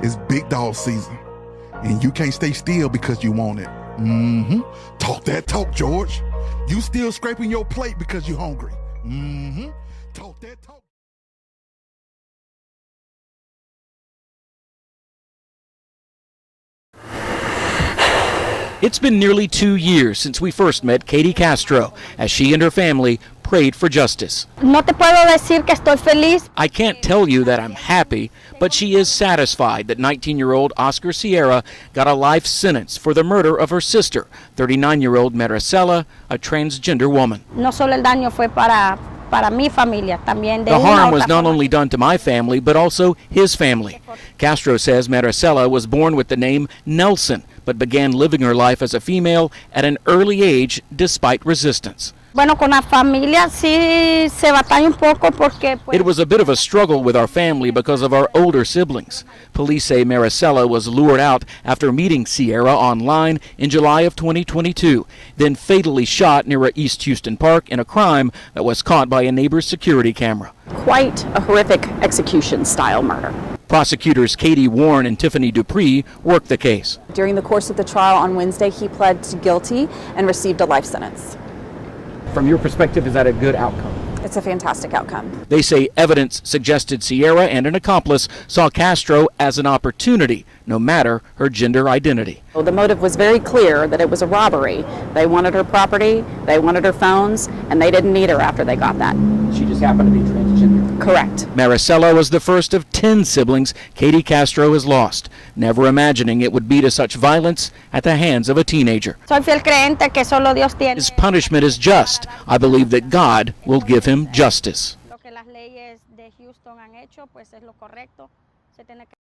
It's big dog season, and you can't stay still because you want it. Talk that talk, George. You still scraping your plate because you're hungry. Talk that talk. It's been nearly 2 years since we first met Katie Castro as she and her family prayed for justice. No te puedo decir que estoy feliz. I can't tell you that I'm happy, but she is satisfied that 19-year-old Oscar Sierra got a life sentence for the murder of her sister, 39-year-old Maricela, a transgender woman. No solo el daño fue para mi familia, también de The harm una was otra not forma. only done to my family, but also his family. Castro says Maricela was born with the name Nelson, but began living her life as a female at an early age despite resistance. Bueno, con la familia sí se batalla un poco porque pues, It was a bit of a struggle with our family because of our older siblings. Police say Maricela was lured out after meeting Sierra online in July of 2022, then fatally shot near a East Houston park in a crime that was caught by a neighbor's security camera. Quite a horrific execution-style murder. Prosecutors Katie Warren and Tiffany Dupree worked the case. During the course of the trial on Wednesday, he pled guilty and received a life sentence. From your perspective, is that a good outcome? It's a fantastic outcome. They say evidence suggested Sierra and an accomplice saw Castro as an opportunity, no matter her gender identity. Well, the motive was very clear that it was a robbery. They wanted her property, they wanted her phones, and they didn't need her after they got that. She just happened to be transgender. Correct. Maricela was the first of 10 siblings Katie Castro has lost, never imagining it would be to such violence at the hands of a teenager. soy fiel creyente que solo Dios tiene. His punishment is just. I believe that God will give him justice. Lo que las leyes de Houston han hecho, pues es lo correcto. Se tiene que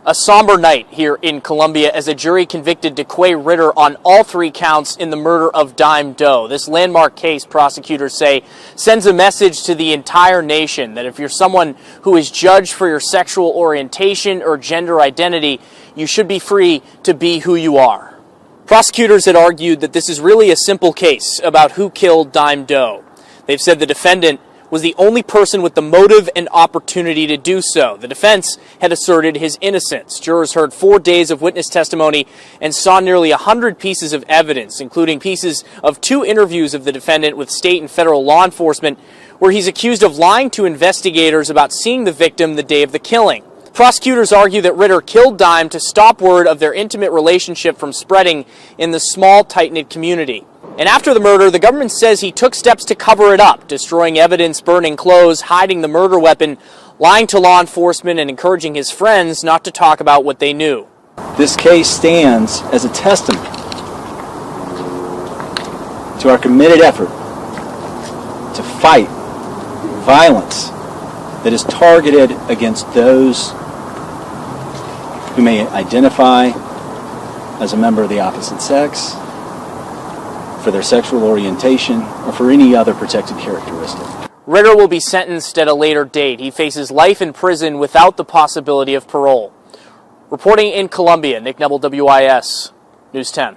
A somber night here in Columbia as a jury convicted DeQuay Ritter on all 3 counts in the murder of Dime Doe. This landmark case, prosecutors say, sends a message to the entire nation that if you're someone who is judged for your sexual orientation or gender identity, you should be free to be who you are. Prosecutors had argued that this is really a simple case about who killed Dime Doe. They've said the defendant was the only person with the motive and opportunity to do so. The defense had asserted his innocence. Jurors heard 4 days of witness testimony and saw nearly 100 pieces of evidence, including pieces of 2 interviews of the defendant with state and federal law enforcement, where he's accused of lying to investigators about seeing the victim the day of the killing. Prosecutors argue that Ritter killed Dime to stop word of their intimate relationship from spreading in the small, tight-knit community. And after the murder, the government says he took steps to cover it up, destroying evidence, burning clothes, hiding the murder weapon, lying to law enforcement, and encouraging his friends not to talk about what they knew. This case stands as a testament to our committed effort to fight violence that is targeted against those who may identify as a member of the opposite sex, for their sexual orientation, or for any other protected characteristic. Ritter will be sentenced at a later date. He faces life in prison without the possibility of parole. Reporting in Columbia, Nick Nebel, WIS, News 10.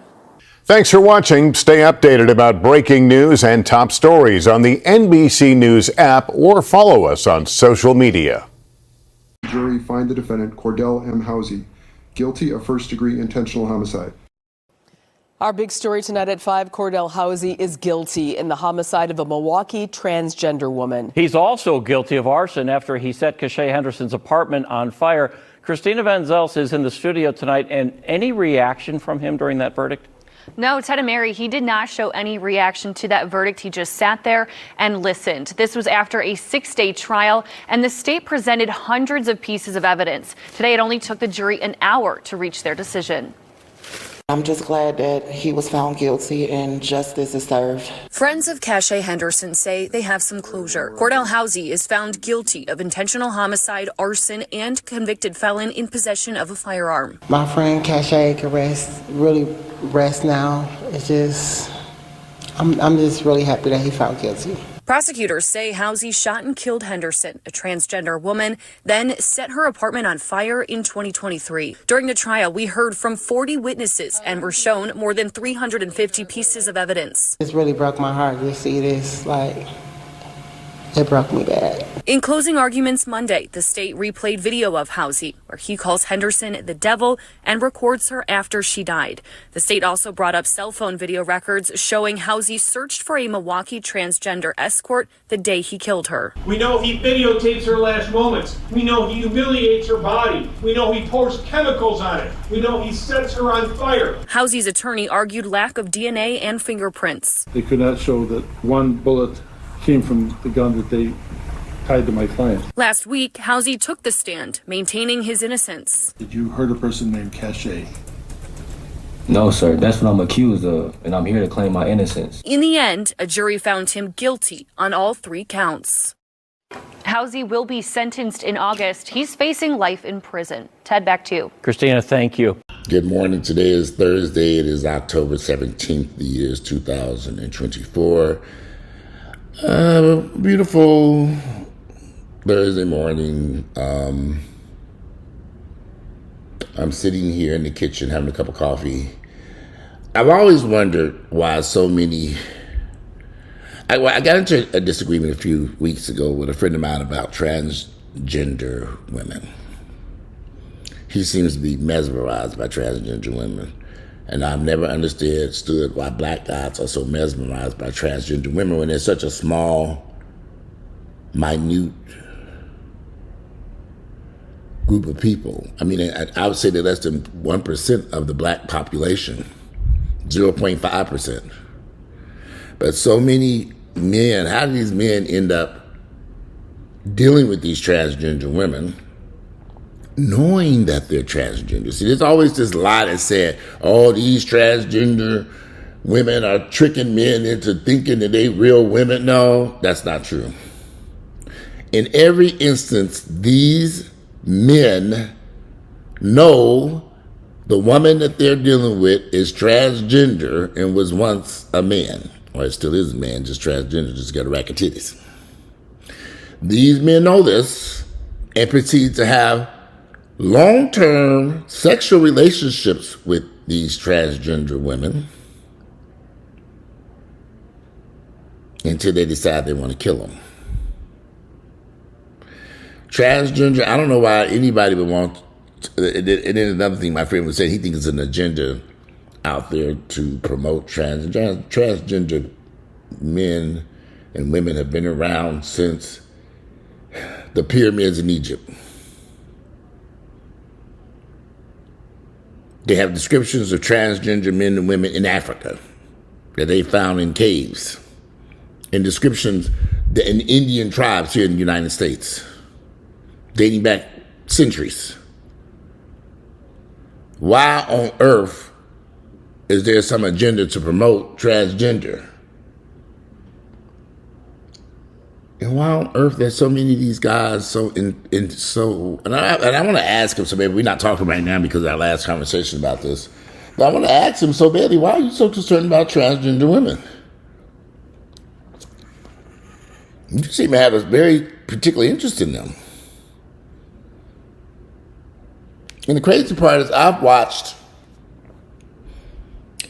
Thanks for watching. Stay updated about breaking news and top stories on the NBC News app or follow us on social media. Jury find the defendant, Cordell M. Housey, guilty of first-degree intentional homicide. Our big story tonight at 5, Cordell Housey is guilty in the homicide of a Milwaukee transgender woman. He's also guilty of arson after he set Cachet Henderson's apartment on fire. Christina Van Zels is in the studio tonight, and any reaction from him during that verdict? No, Ted and Mary, he did not show any reaction to that verdict. He just sat there and listened. This was after a 6-day trial, and the state presented hundreds of pieces of evidence. Today, it only took the jury an hour to reach their decision. I'm just glad that he was found guilty and justice is served. Friends of Cachet Henderson say they have some closure. Cordell Housey is found guilty of intentional homicide, arson, and convicted felon in possession of a firearm. My friend Cachet can rest now. It's just, I'm just really happy that he found guilty. Prosecutors say Housey shot and killed Henderson, a transgender woman, then set her apartment on fire in 2023. During the trial, we heard from 40 witnesses and were shown more than 350 pieces of evidence. It really broke my heart to see this. It broke me bad. In closing arguments Monday, the state replayed video of Housey, where he calls Henderson the devil and records her after she died. The state also brought up cell phone video records showing Housey searched for a Milwaukee transgender escort the day he killed her. We know he videotapes her last moments. We know he humiliates her body. We know he pours chemicals on it. We know he sets her on fire. Housey's attorney argued lack of DNA and fingerprints. They could not show that one bullet came from the gun that they tied to my client. Last week, Housey took the stand, maintaining his innocence. Did you hurt a person named Cache? No, sir. That's what I'm accused of, and I'm here to claim my innocence. In the end, a jury found him guilty on all 3 counts. Housey will be sentenced in August. He's facing life in prison. Ted, back to you. Christina, thank you. Good morning. Today is Thursday. It is October 17th. The year is 2024. Beautiful Thursday morning. I'm sitting here in the kitchen having a cup of coffee. I've always wondered why so many... I got into a disagreement a few weeks ago with a friend of mine about transgender women. He seems to be mesmerized by transgender women. And I've never understood why black guys are so mesmerized by transgender women when they're such a small, minute group of people. I mean, I would say they're less than 1% of the black population, 0.5%. But so many men, how do these men end up dealing with these transgender women knowing that they're transgender? See, there's always this lie that said, oh, these transgender women are tricking men into thinking that they real women. No, that's not true. In every instance, these men know the woman that they're dealing with is transgender and was once a man. Or it still is a man, just transgender, just got a rack of titties. These men know this and proceed to have long-term sexual relationships with these transgender women until they decide they want to kill them. Transgender, I don't know why anybody would want, and then another thing my friend was saying, he thinks it's an agenda out there to promote transgender men and women have been around since the pyramids in Egypt. They have descriptions of transgender men and women in Africa that they found in caves, and descriptions in Indian tribes here in the United States, dating back centuries. Why on earth is there some agenda to promote transgender? And why on earth there's so many of these guys and I want to ask him, so maybe we're not talking right now because of our last conversation about this, but I want to ask him so badly, why are you so concerned about transgender women? You seem to have a very particular interest in them. And the crazy part is I've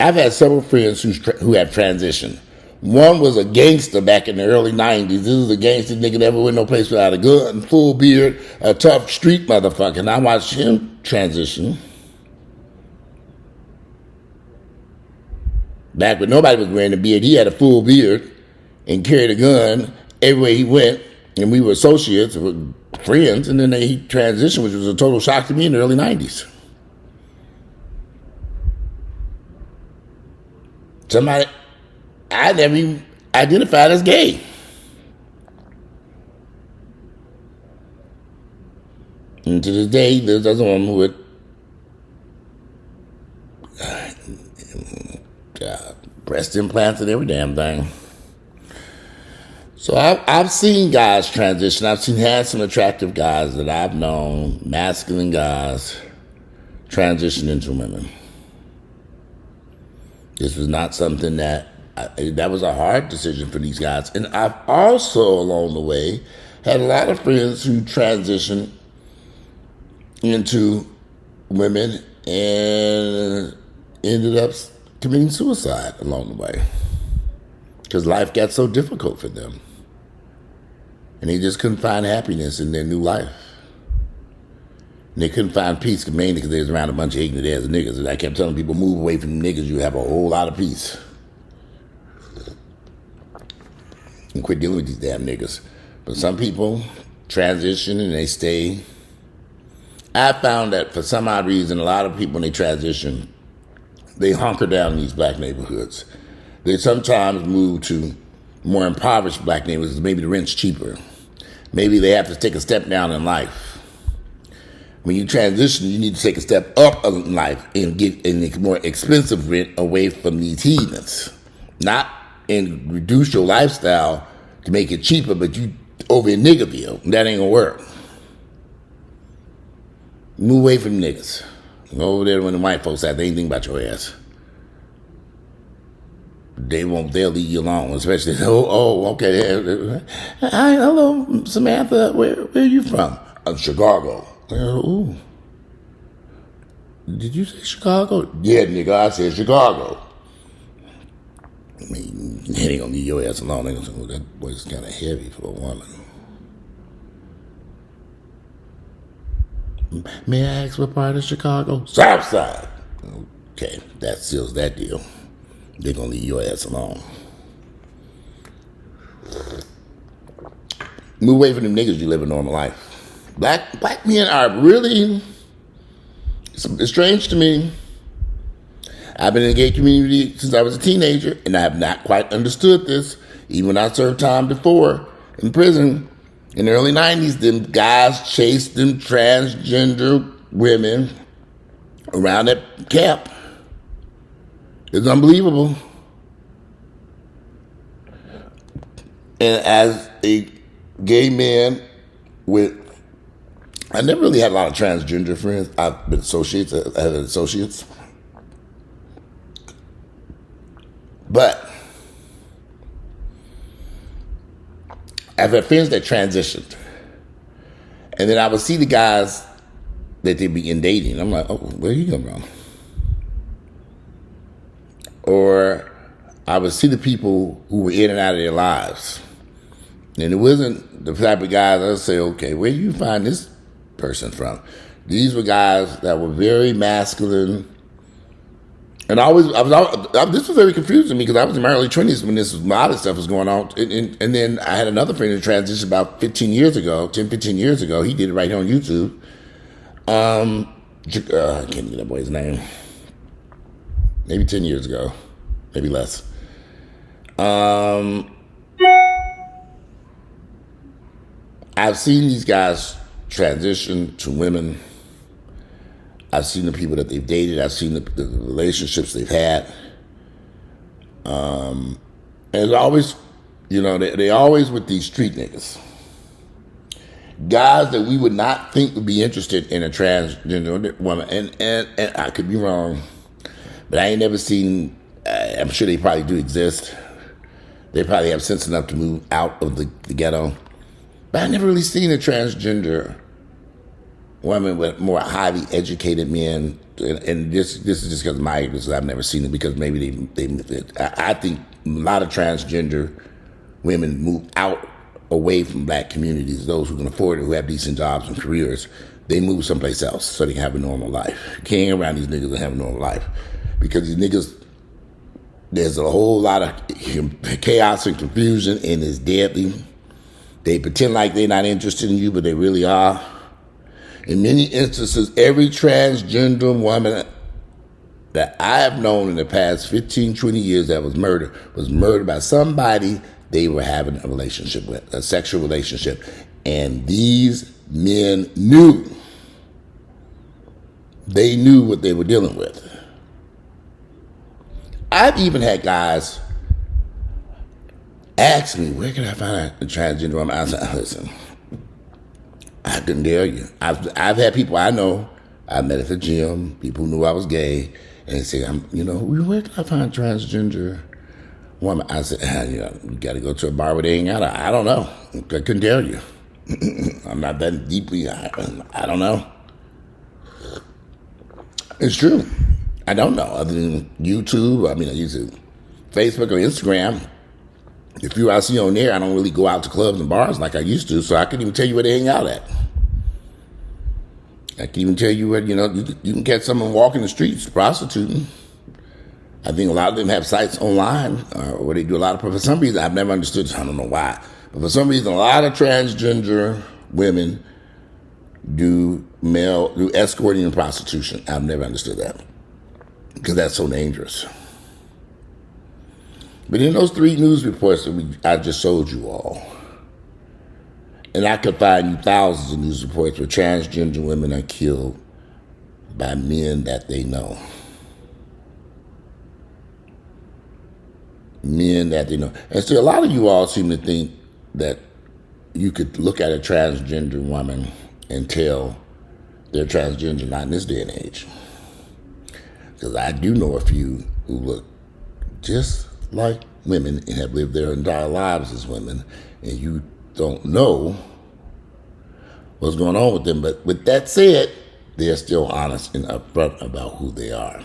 had several friends who have transitioned. One was a gangster back in the early 90s. This is a gangster nigga never went no place without a gun, full beard, a tough street motherfucker. And I watched him transition. Back when nobody was wearing a beard, he had a full beard and carried a gun everywhere he went. And we were associates, friends, and then he transitioned, which was a total shock to me in the early 90s. Somebody I never even identified as gay. And to this day, there's a woman with breast implants and every damn thing. So I've seen guys transition. I've seen handsome, attractive guys that I've known, masculine guys, transition into women. This was not something that was a hard decision for these guys. And I've also, along the way, had a lot of friends who transitioned into women and ended up committing suicide along the way because life got so difficult for them. And they just couldn't find happiness in their new life. And they couldn't find peace, mainly because they was around a bunch of ignorant ass niggas. And I kept telling people, move away from niggas, you have a whole lot of peace. And quit dealing with these damn niggas. But some people transition and they stay. I found that for some odd reason, a lot of people when they transition, they hunker down in these black neighborhoods. They sometimes move to more impoverished black neighborhoods. Maybe the rent's cheaper. Maybe they have to take a step down in life. When you transition, you need to take a step up in life and get a more expensive rent away from these heathens. Not and reduce your lifestyle to make it cheaper, but you over in Niggerville. That ain't gonna work. Move away from niggas. Go over there when the white folks have anything about your ass. They'll leave you alone, especially, okay. Hi, hello, Samantha, where are you from? Chicago. Ooh. Did you say Chicago? Yeah, nigga, I said Chicago. I mean, they ain't gonna leave your ass alone. They gonna say, that boy's kind of heavy for a woman. May I ask what part of Chicago? South Side. Okay, that seals that deal. They're gonna leave your ass alone. Move away from them niggas, you live a normal life. Black men are really, it's strange to me. I've been in the gay community since I was a teenager, and I have not quite understood this. Even when I served time before in prison, in the early 90s, them guys chased them transgender women around that camp. It's unbelievable. And as a gay man I never really had a lot of transgender friends. I've been associates. I had associates. But I've had friends that transitioned. And then I would see the guys that they begin dating. I'm like, oh, where you come from? Or I would see the people who were in and out of their lives. And it wasn't the type of guys I would say, okay, where do you find this person from? These were guys that were very masculine. And this was very confusing to me because I was in my early 20s when a lot of stuff was going on. And then I had another friend who transitioned about 15 years ago. He did it right here on YouTube. I can't think of that boy's name. Maybe 10 years ago, maybe less. I've seen these guys transition to women. I've seen the people that they've dated. I've seen the relationships they've had. And it's always, they always with these street niggas. Guys that we would not think would be interested in a transgender woman. And I could be wrong, but I ain't never seen, I'm sure they probably do exist. They probably have sense enough to move out of the ghetto. But I never really seen a transgender women with more highly educated men, and this is just because of my ignorance. I've never seen it because maybe I think a lot of transgender women move out away from black communities. Those who can afford it, who have decent jobs and careers, they move someplace else so they can have a normal life. You can't hang around these niggas and have a normal life because these niggas, there's a whole lot of chaos and confusion, and it's deadly. They pretend like they're not interested in you, but they really are. In many instances, every transgender woman that I have known in the past 15, 20 years that was murdered by somebody they were having a relationship with, a sexual relationship. And these men knew. They knew what they were dealing with. I've even had guys ask me, where can I find a transgender woman? I said, listen, I couldn't tell you. I've had people I know, I met at the gym, people who knew I was gay, and they say, where can I find a transgender woman? I said, you got to go to a bar where they hang out. I don't know. I couldn't tell you. I'm not that deeply, I don't know. It's true. I don't know. Other than YouTube, I use Facebook or Instagram, The few I see on there, I don't really go out to clubs and bars like I used to, so I couldn't even tell you where they hang out at. I can even tell you where, you can catch someone walking the streets prostituting. I think a lot of them have sites online where they do a lot of, for some reason, I've never understood, I don't know why, but for some reason, a lot of transgender women do escorting and prostitution. I've never understood that because that's so dangerous. But in those 3 news reports that I just showed you all, and I could find you thousands of news reports where transgender women are killed by men that they know. Men that they know. And so a lot of you all seem to think that you could look at a transgender woman and tell they're transgender, not in this day and age. Because I do know a few who look just like women and have lived their entire lives as women, and you don't know what's going on with them. But with that said, they're still honest and upfront about who they are.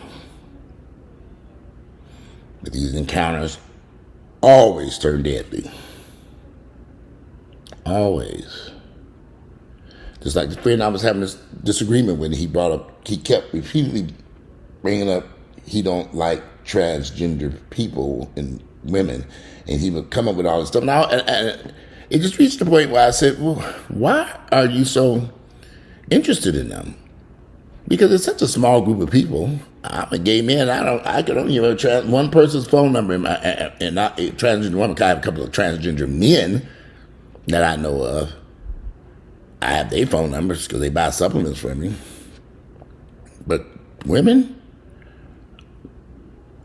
But these encounters always turn deadly. Always. Just like the friend I was having this disagreement with, he kept repeatedly bringing up he don't like transgender people and women, and he would come up with all this stuff. Now, and it just reached the point where I said, well, why are you so interested in them? Because it's such a small group of people. I'm a gay man. I could only have one person's phone number and not a transgender woman. I have a couple of transgender men that I know of. I have their phone numbers because they buy supplements for me. But women,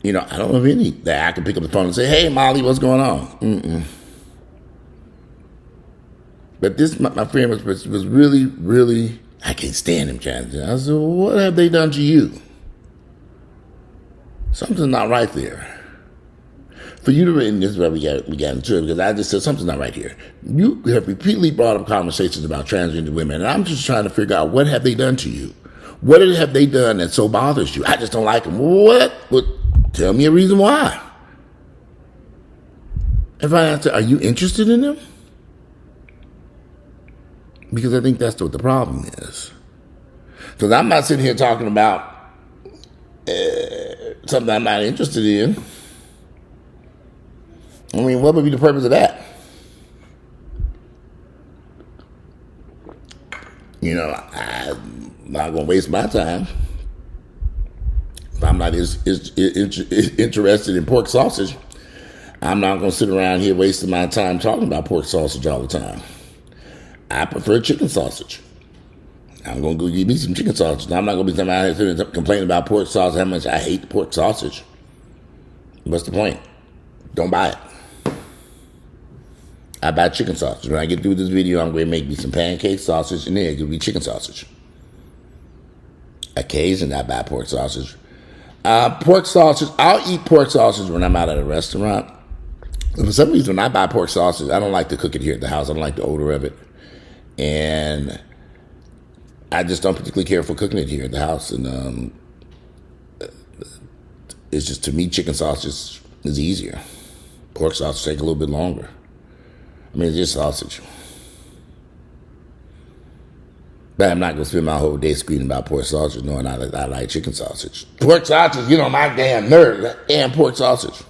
I don't know of any that I can pick up the phone and say, hey, Molly, what's going on? Mm-mm. But this, my friend was really, really, I can't stand him transgender. I said, well, what have they done to you? Something's not right there. For you to read this is where we got into it, because I just said something's not right here. You have repeatedly brought up conversations about transgender women, and I'm just trying to figure out what have they done to you? What have they done that so bothers you? I just don't like them. What? Well, tell me a reason why. If I answer, are you interested in them? Because I think that's what the problem is. Because I'm not sitting here talking about something I'm not interested in. I mean, what would be the purpose of that? I'm not going to waste my time. If I'm not interested in pork sausage, I'm not going to sit around here wasting my time talking about pork sausage all the time. I prefer chicken sausage. I'm going to go get me some chicken sausage. Now, I'm not going to be somebody out here complaining about pork sausage, how much I hate pork sausage. What's the point? Don't buy it. I buy chicken sausage. When I get through this video, I'm going to make me some pancake sausage and then it'll be chicken sausage. Occasionally, I buy pork sausage. Pork sausage, I'll eat pork sausage when I'm out at a restaurant. But for some reason, when I buy pork sausage, I don't like to cook it here at the house. I don't like the odor of it. And I just don't particularly care for cooking it here at the house. And it's just, to me, chicken sausage is easier. Pork sausage take a little bit longer. I mean, it's just sausage. But I'm not going to spend my whole day screaming about pork sausage knowing I like chicken sausage. Pork sausage, my damn nerve. Damn pork sausage.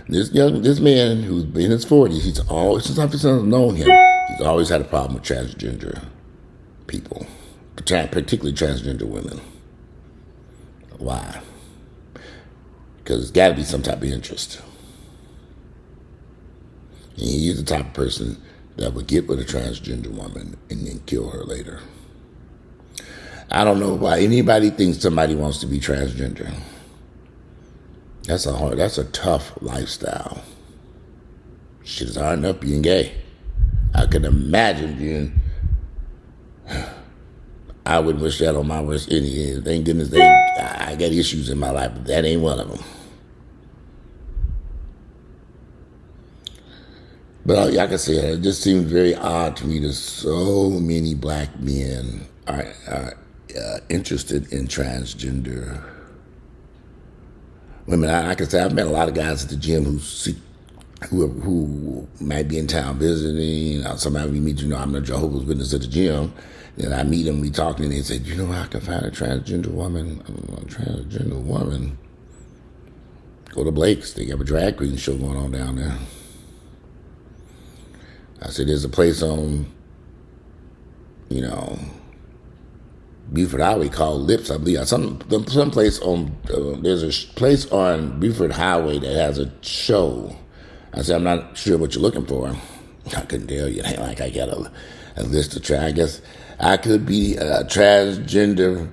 This man who's in his 40s, he's always, since I've known him, he's always had a problem with transgender people, particularly transgender women. Why? Because there's got to be some type of interest. And he's the type of person that would get with a transgender woman and then kill her later. I don't know why anybody thinks somebody wants to be transgender. That's a tough lifestyle. Shit, it's hard enough being gay. I can imagine being, I wouldn't wish that on my worst enemy. Thank goodness I got issues in my life, but that ain't one of them. But like I said, it just seems very odd to me that so many black men are interested in transgender women. Like I said, I've met a lot of guys at the gym who seek who might be in town visiting. Somebody we meet, I'm a Jehovah's Witness at the gym. And I meet them, we talking, and they say, I can find a transgender woman. Go to Blake's. They have a drag queen show going on down there. I said, there's a place on, Buford Highway called Lips, I believe. Some place on, there's a place on Buford Highway that has a show. I said, I'm not sure what you're looking for. I couldn't tell you. It ain't like I got a list of try. I guess I could be a transgender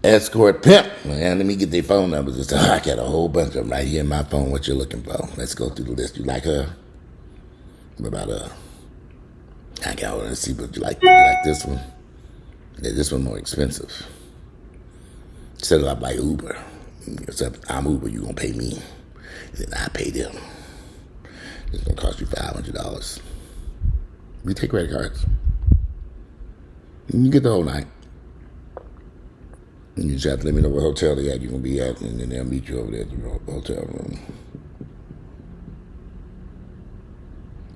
escort pimp. And let me get their phone numbers. I got a whole bunch of them right here in my phone. What you're looking for? Let's go through the list. You like her? What about her? I got one. Let's see what you like. You like this one? Yeah, this one more expensive. Set it up like Uber. Except I'm Uber. You gonna pay me? Then I pay them. It's gonna cost you $500. We take credit cards. You get the whole night. You just have to let me know what hotel they at you're gonna be at, and then they'll meet you over there at the hotel room.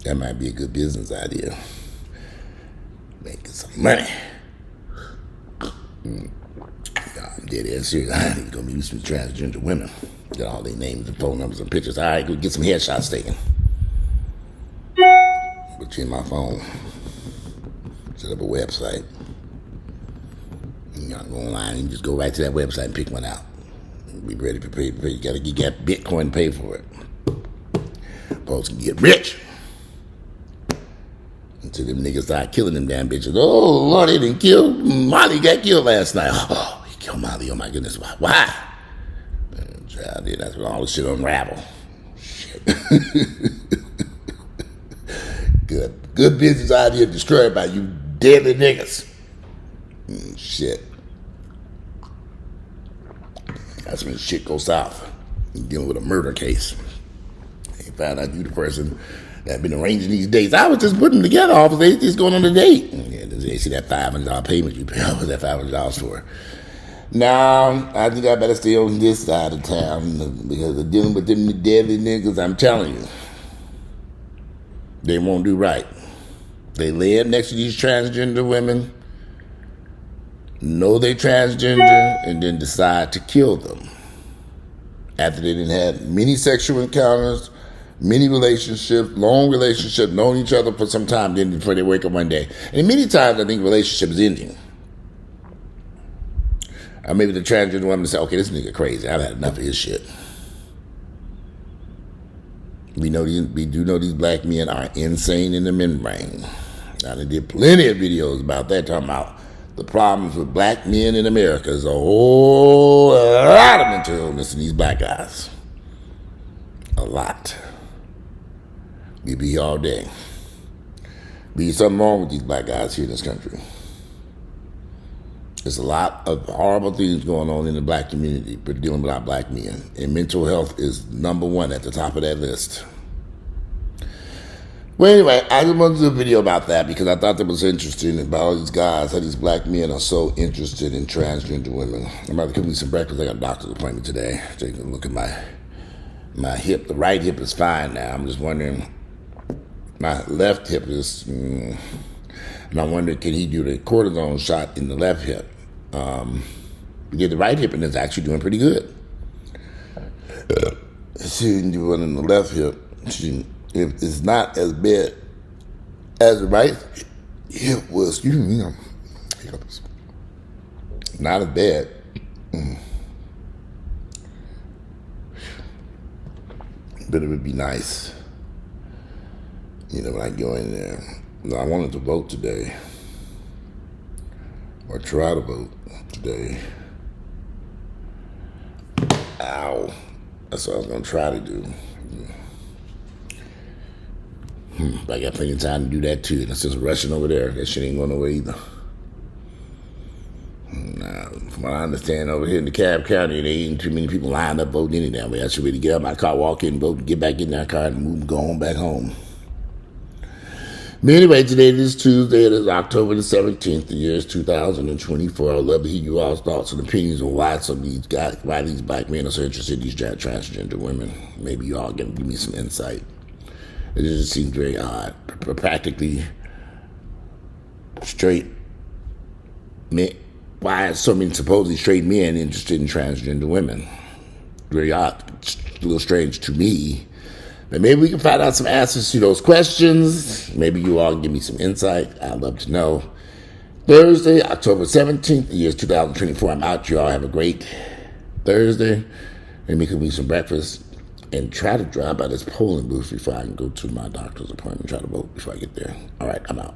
That might be a good business idea. Making some money. I'm dead ass serious. I ain't gonna be used to transgender women. Got all their names and phone numbers and pictures. All right, go get some headshots taken. Put you in my phone. Set up a website. You go online and just go right to that website and pick one out. Be ready to pay. You gotta get Bitcoin to pay for it. Folks can get rich. Until them niggas start killing them damn bitches. Oh, Lord, they didn't kill. Molly got killed last night. Oh, he killed Molly. Oh, my goodness. Why? Child, that's when all the shit unravel. Shit. Good business idea destroyed by you deadly niggas. Shit. That's when shit goes south. You're dealing with a murder case. They found out you the person that been arranging these dates. I was just putting them together off of they just going on a date. Yeah, they see that $500 payment you pay. What was that $500 for? Now, I think I better stay on this side of town because of dealing with them deadly niggas. I'm telling you, they won't do right. They lay up next to these transgender women, know they transgender, and then decide to kill them after they didn't have many sexual encounters, many relationships, long relationships, known each other for some time, then before they wake up one day. And many times I think relationship is ending. Or maybe the transgender woman say, okay, this nigga crazy. I've had enough of his shit. We do know these black men are insane in the membrane. Now, they did plenty of videos about that, talking about the problems with black men in America. There's a whole lot of mental illness in these black guys. A lot. We be here all day. Be something wrong with these black guys here in this country. There's a lot of horrible things going on in the black community, but dealing with our black men. And mental health is number one at the top of that list. Well, anyway, I just wanted to do a video about that because I thought that was interesting about all these guys, how these black men are so interested in transgender women. I'm about to cook me some breakfast. I got a doctor's appointment today. Taking a look at my hip. The right hip is fine now. I'm just wondering, my left hip is, and I'm wondering, can he do the cortisone shot in the left hip? He did the right hip and it's actually doing pretty good. She didn't do one in the left hip. It's not as bad as the right hip was. Excuse me. Not as bad. But it would be nice, when I go in there. I wanted to vote today, or try to vote today. Ow. That's what I was going to try to do. But I got plenty of time to do that too. And it's just rushing over there. That shit ain't going nowhere either. Now, from what I understand, over here in DeKalb County, there ain't too many people lined up voting any damn way. I should really get out of my car, walk in, vote, and get back in that car and move, go on back home. But anyway, today is Tuesday. It is October the 17th. The year is 2024. I'd love to hear you all's thoughts and opinions on why these black men are so interested in these transgender women. Maybe you all can give me some insight. It just seems very odd. Practically straight men. Why are so many supposedly straight men interested in transgender women? Very odd. It's a little strange to me. But maybe we can find out some answers to those questions. Maybe you all can give me some insight. I'd love to know. Thursday, October 17th, the year is 2024. I'm out. You all have a great Thursday. Maybe cook me some breakfast and try to drive by this polling booth before I can go to my doctor's appointment. Try to vote before I get there. All right, I'm out.